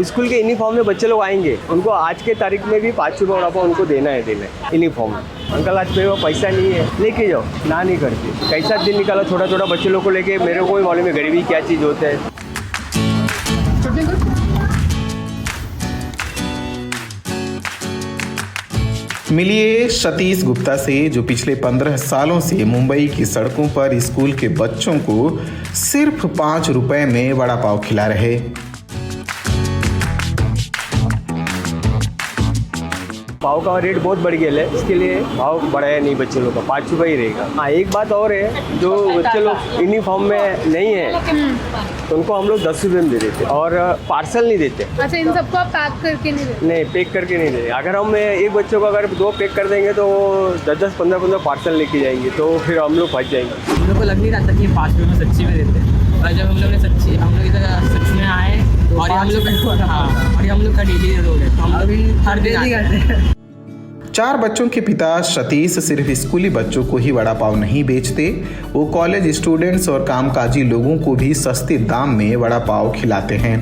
School के uniform में बच्चे लोग आएंगे, उनको आज के तारीख में भी 5 रुपये वड़ा पाव उनको देना है यूनिफॉर्म में। अंकल आज मेरे को पैसा नहीं है, लेके जाओ, ना नहीं करते। कैसा दिन निकाला छोटा छोटा बच्चे लोग को लेके, मेरे को भी मालूम है गरीबी क्या चीज़ होता है। मिलिए सतीश गुप्ता से, जो पिछले 15 सालों से मुंबई की सड़कों पर स्कूल के बच्चों को सिर्फ 5 रुपए में वड़ा पाव खिला रहे। पाव का रेट बहुत बढ़ गया है, इसके लिए भाव बढ़ाया नहीं बच्चे लोग का, 5 रुपये ही रहेगा। हाँ, एक बात और है, जो बच्चे लोग यूनिफॉर्म में नहीं है तो उनको हम लोग 10 रुपये में दे देते और पार्सल नहीं देते। अच्छा, इन सबको आप पैक करके नहीं देते? नहीं, पैक करके नहीं देते। अगर हम एक बच्चों को अगर 2 पैक कर देंगे तो 10-10, 15-15 पार्सल लेके जाएंगे, तो फिर हम लोग फंस जाएंगे। हम लोग को लग नहीं रहा था कि 5 रुपये में सच्ची में देते हैं, और जब हम लोग इधर सच में आए और हम लोग का डेली रोल है, तो हम लोग हर दिन करते हैं। 4 बच्चों के पिता सतीश सिर्फ स्कूली बच्चों को ही वड़ा पाव नहीं बेचते, वो कॉलेज स्टूडेंट्स और कामकाजी लोगों को भी सस्ते दाम में वड़ा पाव खिलाते हैं।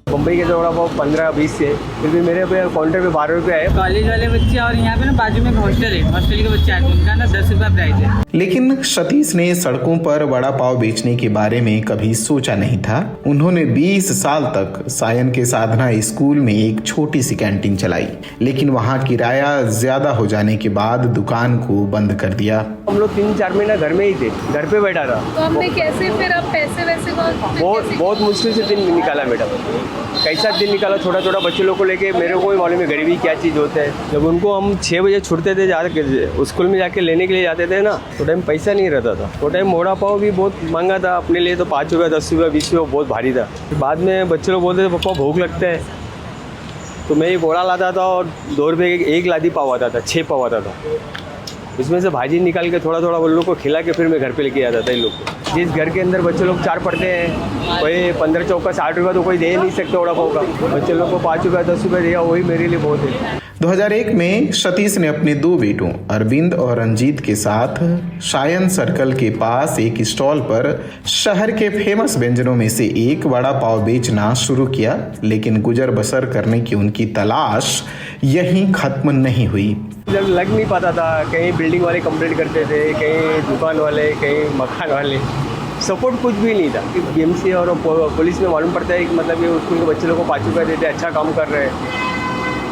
मुंबई के जो वड़ा पाव 15-20 से, फिर भी मेरे पे काउंटर पे 12 रुपये है। कॉलेज वाले बच्चे और यहाँ पे ना बाजू में हॉस्टल है, हॉस्टल के बच्चे आते हैं, उनका ना 10 रुपये प्राइस है। लेकिन सतीश ने सड़कों पर वड़ा पाव बेचने के बारे में कभी सोचा नहीं था। उन्होंने 20 साल तक सायन के साधना स्कूल में एक छोटी सी कैंटीन चलाई, लेकिन वहाँ किराया ज्यादा हो जाने के बाद दुकान को बंद कर दिया। हम लोग 3-4 महीना घर में ही थे, घर पे बैठा रहा। तो हमने कैसे फिर अब पैसे वैसे बहुत मुश्किल से दिन निकाला बेटा। कैसा दिन निकाला छोटा छोटा बच्चे लोग को लेके, मेरे को भी मालूम है गरीबी क्या चीज़ होता है। जब उनको हम 6 बजे छुटते थे, स्कूल में जाके लेने के लिए जाते थे ना, तो टाइम पैसा नहीं रहता था। तो टाइम वड़ा पाव भी बहुत महंगा था अपने लिए, तो 5 रुपये, 10 रुपये, 20 रुपये बहुत भारी था। बाद में बच्चे लोग बोलते थे पापा भूख लगता है, तो मैं ये बोरा लाता था और 2 रुपये एक लादी पाव आता था, 6 पाव आता था। इसमें से भाजी निकाल के थोड़ा थोड़ा उन लोग को खिला के फिर मैं घर पे लेके आता था। इन लोग को जिस घर के अंदर बच्चे लोग 4 पढ़ते हैं, कोई 15 चौका 60 रुपये तो कोई दे नहीं सकता वड़ा पाव का। बच्चे लोग को 5 रुपये 10 रुपये दिया, वही मेरे लिए बहुत है। 2001 में सतीश ने अपने 2 बेटों अरविंद और रंजीत के साथ सायन सर्कल के पास एक स्टॉल पर शहर के फेमस व्यंजनों में से एक वड़ा पाव बेचना शुरू किया, लेकिन गुजर बसर करने की उनकी तलाश यहीं खत्म नहीं हुई। जब लग नहीं पाता था, कहीं बिल्डिंग वाले कंप्लेंट करते थे, कहीं दुकान वाले, कहीं मकान वाले, सपोर्ट कुछ भी नहीं था। बीएमसी और पुलिस में मालूम पड़ता है कि मतलब ये स्कूल के बच्चे लोग को 5 रुपये देते हैं, अच्छा काम कर रहे हैं,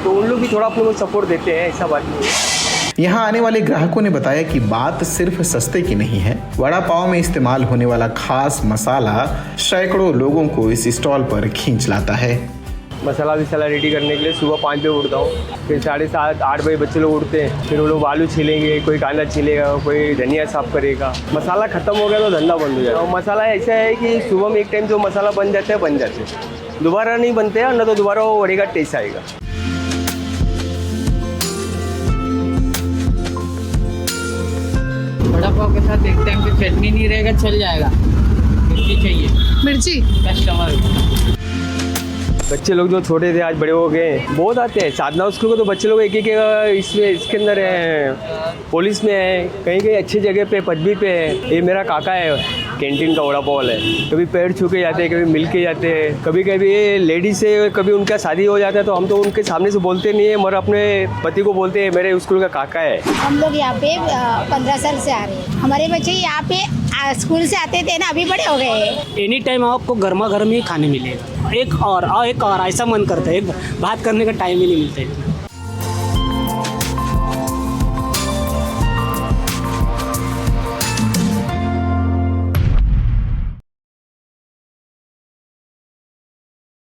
तो उन लोग भी थोड़ा अपने को सपोर्ट देते हैं, ऐसा बात नहीं है। यहाँ आने वाले ग्राहकों ने बताया कि बात सिर्फ सस्ते की नहीं है। वड़ा पाव में इस्तेमाल होने वाला खास मसाला सैकड़ों लोगों को इस स्टॉल पर खींच लाता है। मसाला वसाला रेडी करने के लिए सुबह 5 बजे उठता हूँ, फिर 7:30-8 बजे बच्चे लोग उठते हैं, फिर वो लोग आलू छीलेंगे, कोई कांदा छीलेगा, कोई धनिया साफ करेगा। मसाला खत्म हो गया तो धंधा बंद हो जाएगा। और मसाला ऐसा है कि सुबह में एक टाइम जो मसाला बन जाते हैं, दोबारा नहीं बनते हैं, ना तो दोबारा वो वड़े का टेस्ट आएगा। वड़ा पाव के साथ एक टाइम पे चटनी नहीं रहेगा, चल जाएगा, मिर्ची चाहिए, मिर्ची कस्टमर। बच्चे लोग जो छोटे थे आज बड़े हो गए, बहुत आते हैं साधना स्कूल को। तो बच्चे लोग एक इसमें इसके अंदर है, पुलिस में है, कहीं कहीं अच्छी जगह पे पदवी पे है। ये मेरा काका है, कैंटीन का वड़ा पाव है। कभी पैर छू के जाते हैं, कभी मिल के जाते हैं, कभी कभी ये लेडीज से कभी उनका शादी हो जाता है, तो हम तो उनके सामने से बोलते नहीं है, मगर अपने पति को बोलते हैं मेरे स्कूल का काका है। हम लोग यहाँ पे 15 साल से आ रहे हैं। हमारे बच्चे यहाँ पे स्कूल से आते थे ना, अभी बड़े हो गए। एनी टाइम आपको गर्मा गर्म ही खाने मिलेगा। एक और ऐसा मन करता है, बात करने का टाइम ही नहीं मिलता है।